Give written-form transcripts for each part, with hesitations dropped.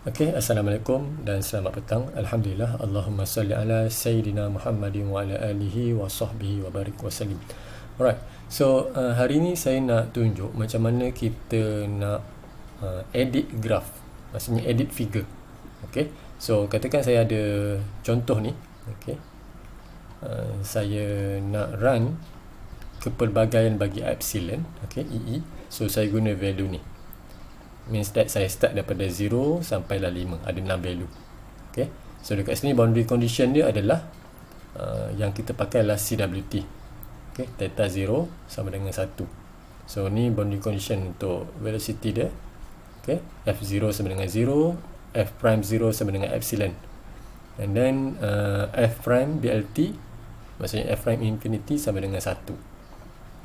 Okey, Assalamualaikum dan selamat petang. Alhamdulillah. Allahumma salli ala Sayyidina Muhammadin wa ala alihi wa sahbihi wa barik wa sallim. Alright, so hari ni saya nak tunjuk macam mana kita nak edit graph. Maksudnya edit figure. Okey, so katakan saya ada contoh ni. Okey, saya nak run kepelbagaian bagi epsilon. Okey, EE. So saya guna value ni. Means that saya start daripada 0 sampailah 5, ada 6 value. Okay, so dekat sini boundary condition dia adalah yang kita pakai adalah CWT. Okay, theta 0 sama dengan 1. So ni boundary condition untuk velocity dia. Okay, F0 sama dengan 0, F prime 0 sama dengan epsilon, and then F prime BLT, maksudnya F prime infinity sama dengan 1.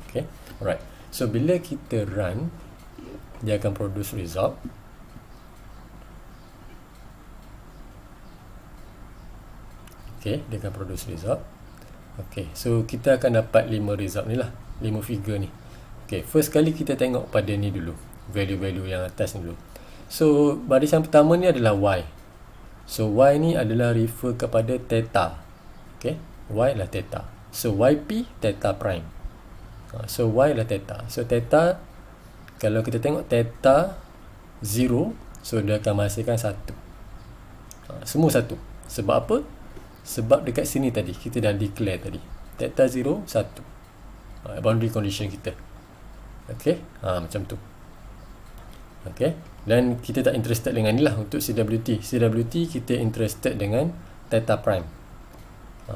Okay, alright. So bila kita run, dia akan produce result. Okay, dia akan produce result. Okay, so kita akan dapat 5 result ni lah, 5 figure ni. Okay, first kali kita tengok pada ni dulu, value-value yang atas ni dulu. So barisan pertama ni adalah Y. So Y ni adalah refer kepada theta. Okay, Y adalah theta. So YP theta prime. So Y adalah theta. So theta, kalau kita tengok theta 0, so dia akan menghasilkan 1. Semua 1. Sebab apa? Sebab dekat sini tadi kita dah declare tadi theta 0, 1. Boundary condition kita. Okey, macam tu. Okey, dan kita tak interested dengan ni lah untuk CWT. CWT kita interested dengan theta prime.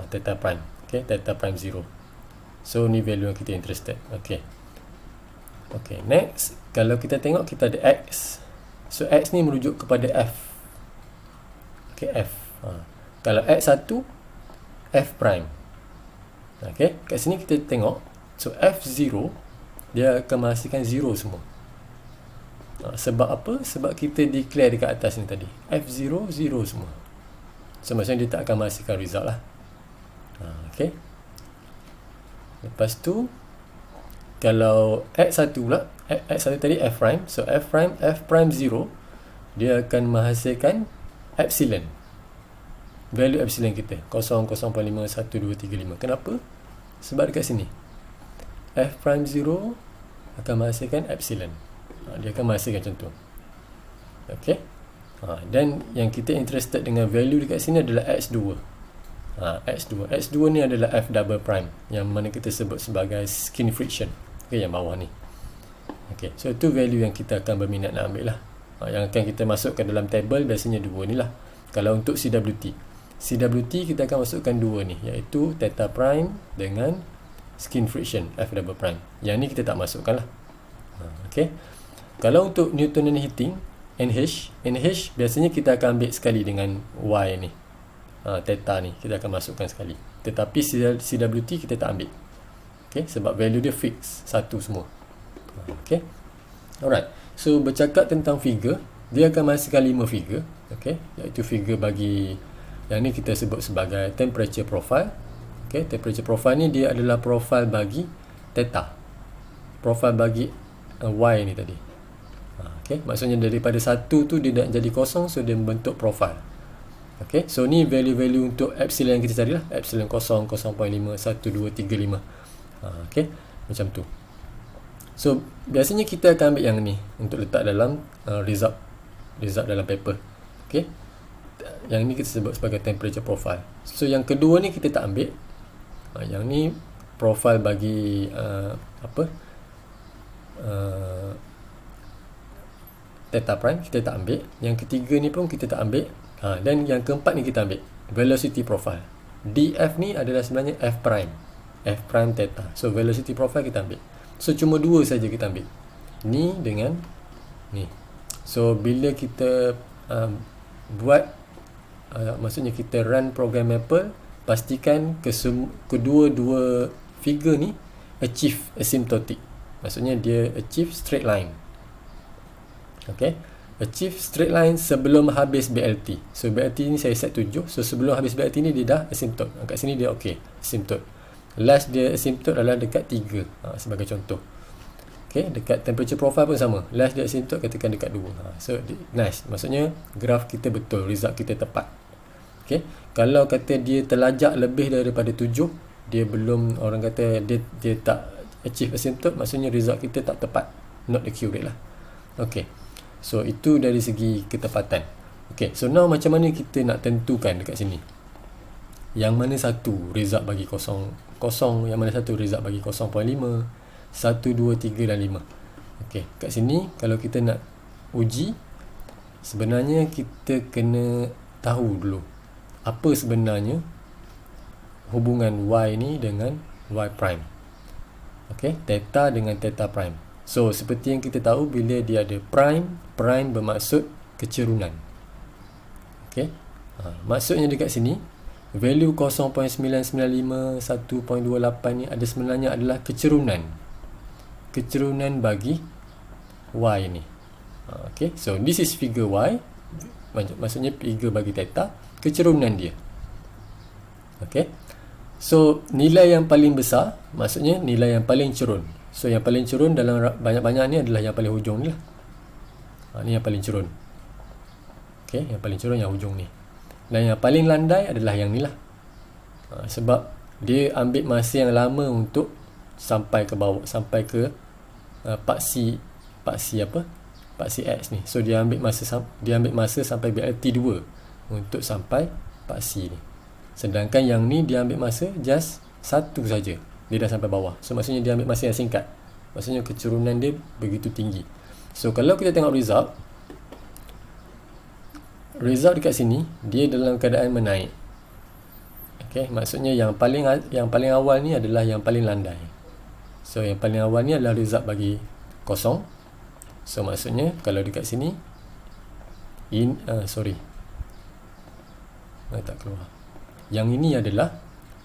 Theta prime. Okey, theta prime 0. So ni value yang kita interested. Okey. Okay, next, kalau kita tengok kita ada X. So X ni merujuk kepada F. Okay, F. Kalau X1, F prime. Okay, kat sini kita tengok. So F0, dia akan menghasilkan 0 semua. Sebab apa? Sebab kita declare dekat atas ni tadi. F0, 0 semua. So maksudnya dia tak akan menghasilkan result lah. Okay. Lepas tu, kalau X1 pula, X1 tadi F prime, so F prime 0, dia akan menghasilkan epsilon. Value epsilon kita 0.51235. Kenapa? Sebab dekat sini F prime 0 akan menghasilkan epsilon. Dia akan menghasilkan contoh. Okey. Dan yang kita interested dengan value dekat sini adalah X2. X2 ni adalah F double prime, yang mana kita sebut sebagai skin friction. Okay, yang bawah ni. Okay, so itu value yang kita akan berminat nak ambil lah. Yang akan kita masukkan dalam table biasanya dua ni lah. Kalau untuk CWT kita akan masukkan dua ni, iaitu theta prime dengan skin friction F double prime. Yang ni kita tak masukkan lah. Okay, kalau untuk Newtonian heating NH biasanya kita akan ambil sekali dengan Y ni. Theta ni kita akan masukkan sekali. Tetapi CWT kita tak ambil. Okay, sebab value dia fix, satu semua. Okay, alright. So bercakap tentang figure, dia akan menghasilkan 5 figure. Okay, iaitu figure bagi, yang ni kita sebut sebagai temperature profile. Okay, temperature profile ni dia adalah profile bagi theta, profile bagi Y ni tadi. Okay, maksudnya daripada 1 tu dia nak jadi kosong, so dia membentuk profile. Okay, so ni value-value untuk epsilon yang kita cari lah. Epsilon 0, 0.5, 1, 2, 3, 5. Okay, macam tu. So biasanya kita akan ambil yang ni untuk letak dalam result dalam paper. Okay, yang ni kita sebut sebagai temperature profile. So yang kedua ni kita tak ambil. Yang ni profile bagi theta prime, kita tak ambil. Yang ketiga ni pun kita tak ambil. Dan yang keempat ni kita ambil velocity profile. DF ni adalah sebenarnya F prime theta. So velocity profile kita ambil. So cuma dua saja kita ambil, ni dengan ni. So bila kita buat maksudnya kita run program Maple, pastikan kedua-dua figure ni achieve asymptotic. Maksudnya dia achieve straight line. Okay, achieve straight line sebelum habis BLT. So BLT ni saya set 7. So sebelum habis BLT ni dia dah asymptote. Kat sini dia okay, asymptote. Last dia asymptote adalah dekat 3, sebagai contoh. Okay, dekat temperature profile pun sama. Last di asymptote katakan dekat 2. So nice. Maksudnya graf kita betul, result kita tepat. Okay, kalau kata dia terlajak lebih daripada 7, dia belum, orang kata dia tak achieve asymptote, maksudnya result kita tak tepat, not accurate lah. Okay, so itu dari segi ketepatan. Okay, so now macam mana kita nak tentukan dekat sini yang mana satu result bagi 0, yang mana satu result bagi 0.5, 1, 2, 3 dan 5. Okay, kat sini kalau kita nak uji, sebenarnya kita kena tahu dulu apa sebenarnya hubungan y ni dengan y prime. Okay, theta dengan theta prime. So seperti yang kita tahu, bila dia ada prime, prime bermaksud kecerunan. Okay, maksudnya dekat sini value 0.995, 1.28 ni ada sebenarnya adalah kecerunan bagi y ni. Okay, so this is figure y, maksudnya figure bagi theta, kecerunan dia. Okay, so nilai yang paling besar maksudnya nilai yang paling cerun. So yang paling cerun dalam banyak-banyak ni adalah yang paling hujung ni lah. Ni yang paling cerun. Okay, yang paling cerun yang hujung ni. Dan yang paling landai adalah yang ni lah. Sebab dia ambil masa yang lama untuk sampai ke bawah, sampai ke paksi X ni. So dia ambil masa sampai BLT 2 untuk sampai paksi ni. Sedangkan yang ni dia ambil masa just 1 saja, dia dah sampai bawah. So maksudnya dia ambil masa yang singkat, maksudnya kecerunan dia begitu tinggi. So kalau kita tengok result dekat sini, dia dalam keadaan menaik. Okay, maksudnya yang paling awal ni adalah yang paling landai. So yang paling awal ni adalah result bagi 0. So maksudnya kalau dekat sini tak keluar. Yang ini adalah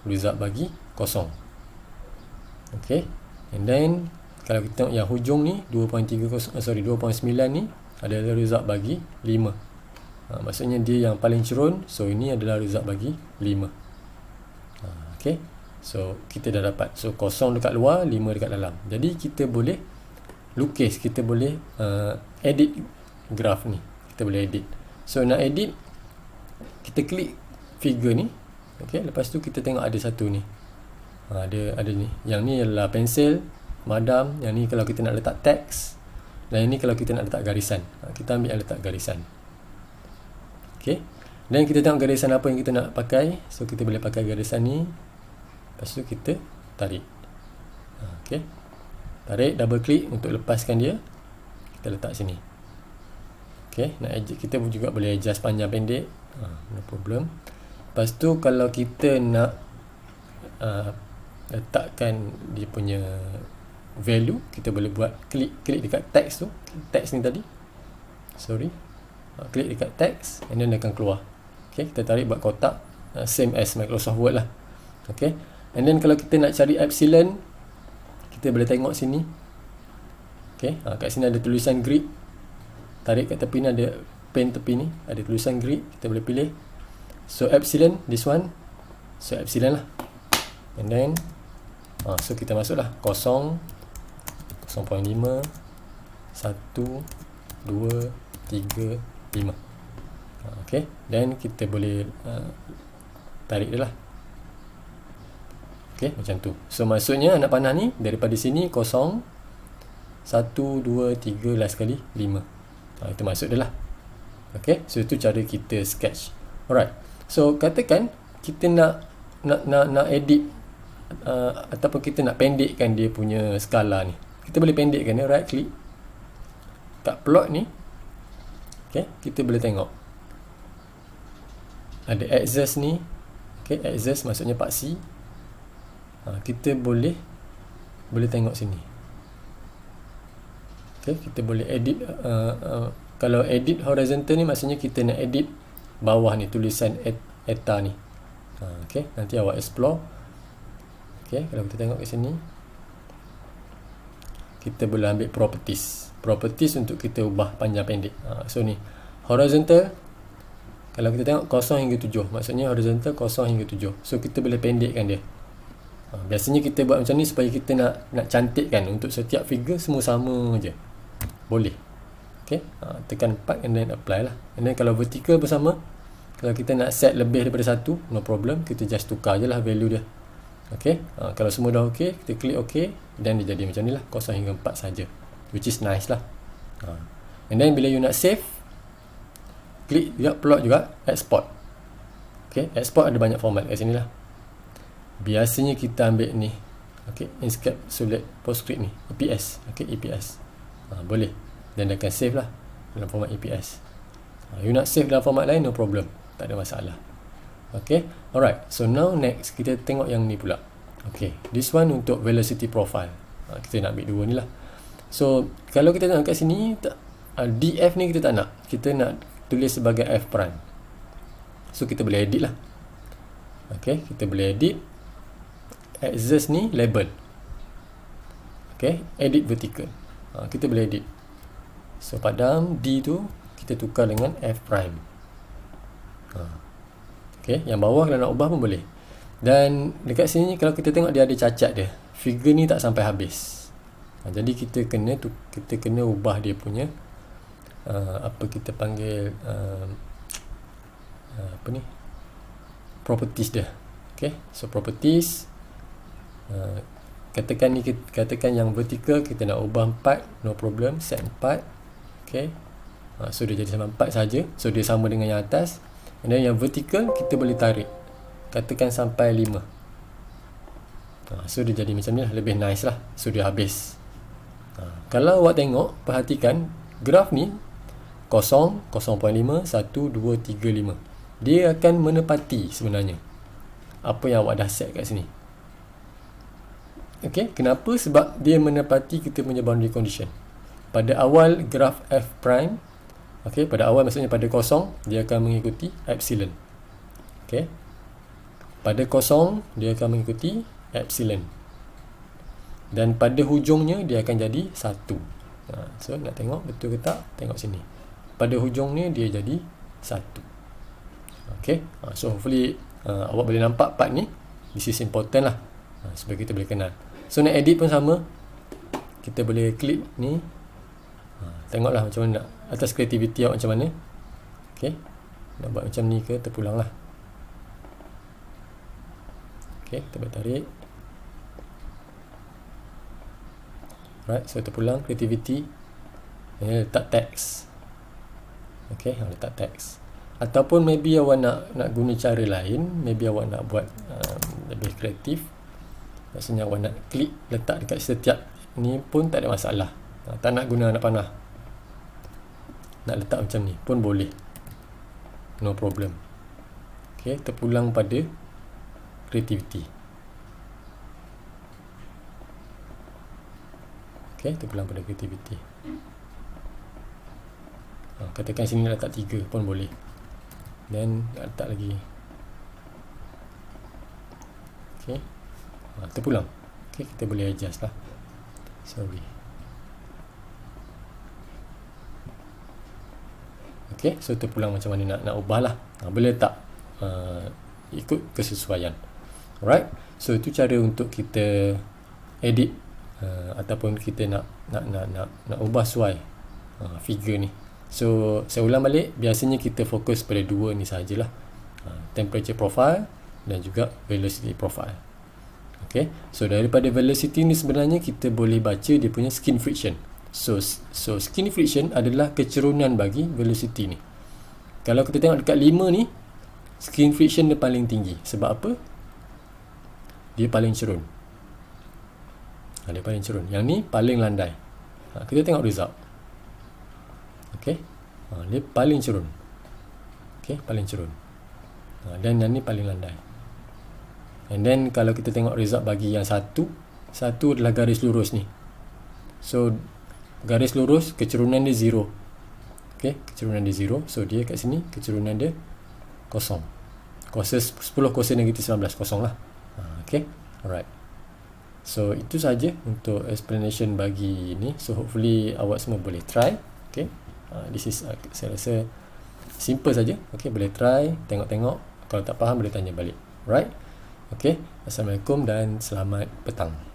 result bagi 0. Okay, and then kalau kita tengok yang hujung ni 2.9 ni adalah result bagi 5. Maksudnya dia yang paling cerun. So ini adalah result bagi 5. Okay, so kita dah dapat. So 0 dekat luar, 5 dekat dalam. Jadi kita boleh lukis, kita boleh edit graf ni. Kita boleh edit. So nak edit, kita klik figure ni. Okay, lepas tu kita tengok ada satu ni. Ada ni. Yang ni adalah pensel, madam. Yang ni kalau kita nak letak teks. Dan ini kalau kita nak letak garisan. Kita ambil yang letak garisan. Okay, dan kita tengok garisan apa yang kita nak pakai. So kita boleh pakai garisan ni. Lepas tu kita tarik. Okay, tarik, double click untuk lepaskan dia. Kita letak sini. Okay, nak adjust, kita juga boleh adjust panjang pendek. No problem. Lepas tu kalau kita nak letakkan dia punya value, kita boleh buat klik dekat teks tu, teks ni tadi. Klik dekat teks and then dia akan keluar. Okay, kita tarik buat kotak, same as Microsoft Word lah. Okay, and then kalau kita nak cari epsilon, kita boleh tengok sini. Okay, kat sini ada tulisan grid. Tarik kat tepi ni, ada pen tepi ni, ada tulisan grid, kita boleh pilih. So epsilon, this one. So epsilon lah. And then so kita masuk lah 0, 0.5, 1, 2, 3, 5. Okay, dan kita boleh tarik dia lah. Okay, macam tu. So maksudnya anak panah ni daripada sini 0, 1, 2, 3, last sekali 5. Itu maksud dia lah. Okay, so itu cara kita sketch. Alright, so katakan kita nak edit ataupun kita nak pendekkan dia punya skala ni. Kita boleh pendekkan dia, right click kat plot ni. Okay, kita boleh tengok ada axis ni. Okay, axis maksudnya paksi. Kita boleh tengok sini. Okay, kita boleh edit. Kalau edit horizontal ni maksudnya kita nak edit bawah ni tulisan eta ni. Okay, nanti awak explore. Okay, kalau kita tengok ke sini, kita boleh ambil properties untuk kita ubah panjang pendek. So ni horizontal, kalau kita tengok 0 hingga 7, maksudnya horizontal 0 hingga 7. So kita boleh pendekkan dia. Biasanya kita buat macam ni supaya kita nak cantikkan untuk setiap figure semua sama je. Boleh. Okay, tekan 4 and then apply lah. And then kalau vertical bersama, kalau kita nak set lebih daripada 1, no problem, kita just tukar je lah value dia. Okay, kalau semua dah okay, kita klik okay, dan dia jadi macam ni lah, 0 hingga 4 saja, which is nice lah. And then bila you nak save, klik juga plot juga, export. Okay, export ada banyak format kat sini lah. Biasanya kita ambil ni, okay, Inkscape Solid PostScript ni, EPS. Okay, EPS. Boleh. Dan dia akan save lah dalam format EPS. You nak save dalam format lain, no problem, tak ada masalah. Okay, alright. So now next kita tengok yang ni pula. Okay, this one untuk velocity profile. Kita nak ambil dua ni lah. So kalau kita tengok kat sini, DF ni kita tak nak. Kita nak tulis sebagai F prime. So kita boleh edit lah. Okay, kita boleh edit. Axis ni label. Okay, edit vertical. Kita boleh edit. So padam D tu kita tukar dengan F prime. Okay, yang bawah kalau nak ubah pun boleh. Dan dekat sini kalau kita tengok dia ada cacat dia. Figure ni tak sampai habis. Jadi kita kena ubah dia punya apa kita panggil apa ni? Properties dia. Okay, so properties, katakan yang vertical kita nak ubah 4, no problem, set 4. Okay, so dia jadi sama 4 saja. So dia sama dengan yang atas. And then yang vertical kita boleh tarik, katakan sampai 5. So dia jadi macam ni lah, lebih nice lah. So dia habis. Kalau awak tengok, perhatikan graf ni 0, 0.5, 1, 2, 3, 5. Dia akan menepati sebenarnya apa yang awak dah set kat sini. Okay, kenapa? Sebab dia menepati kita punya boundary condition. Pada awal graf F prime, okay, pada awal maksudnya pada 0, dia akan mengikuti epsilon. Okay, pada 0 dia akan mengikuti epsilon. Dan pada hujungnya dia akan jadi 1. So nak tengok betul ke tak? Tengok sini. Pada hujungnya dia jadi 1. Okay, so hopefully awak boleh nampak part ni. This is important lah, supaya kita boleh kenal. So nak edit pun sama. Kita boleh klik ni. Tengoklah macam mana nak, atas kreativiti awak macam mana. Okay, nak buat macam ni ke, terpulang lah. Okay, kita boleh tarik. Right, so terpulang kreativiti. Letak teks. Okay, letak teks. Ataupun maybe awak nak guna cara lain. Maybe awak nak buat lebih kreatif. Maksudnya awak nak klik letak dekat setiap ni pun tak ada masalah. Tak nak guna anak panah, nak letak macam ni pun boleh, no problem. Okay, terpulang pada creativity. Okay, terpulang pada creativity. Katakan sini letak 3 pun boleh. Dan letak lagi. Okay, terpulang. Okay, kita boleh adjust lah. Sorry. Okay, so terpulang macam mana nak ubah lah. Boleh tak ikut kesesuaian. Alright, so itu cara untuk kita edit ataupun kita nak ubah sesuai figure ni. So saya ulang balik, biasanya kita fokus pada dua ni sajalah, temperature profile dan juga velocity profile. Okay, so daripada velocity ni sebenarnya kita boleh baca dia punya skin friction. So skin friction adalah kecerunan bagi velocity ni. Kalau kita tengok dekat 5 ni, skin friction dia paling tinggi. Sebab apa? Dia paling cerun. Dia paling cerun. Yang ni paling landai. Kita tengok result. Okay, dia paling cerun. Okay, paling cerun. Dan yang ni paling landai. And then kalau kita tengok result bagi yang satu adalah garis lurus ni. So garis lurus, kecerunan dia 0. Okay, kecerunan dia 0. So dia kat sini kecerunan dia 0. Kuasa 10 kuasa negatif 19, kosong lah. Okay, alright. So itu saja untuk explanation bagi ni. So hopefully awak semua boleh try. Okay, this is saya rasa simple saja. Okay, boleh try, tengok-tengok. Kalau tak faham boleh tanya balik. Right. Okey, Assalamualaikum dan selamat petang.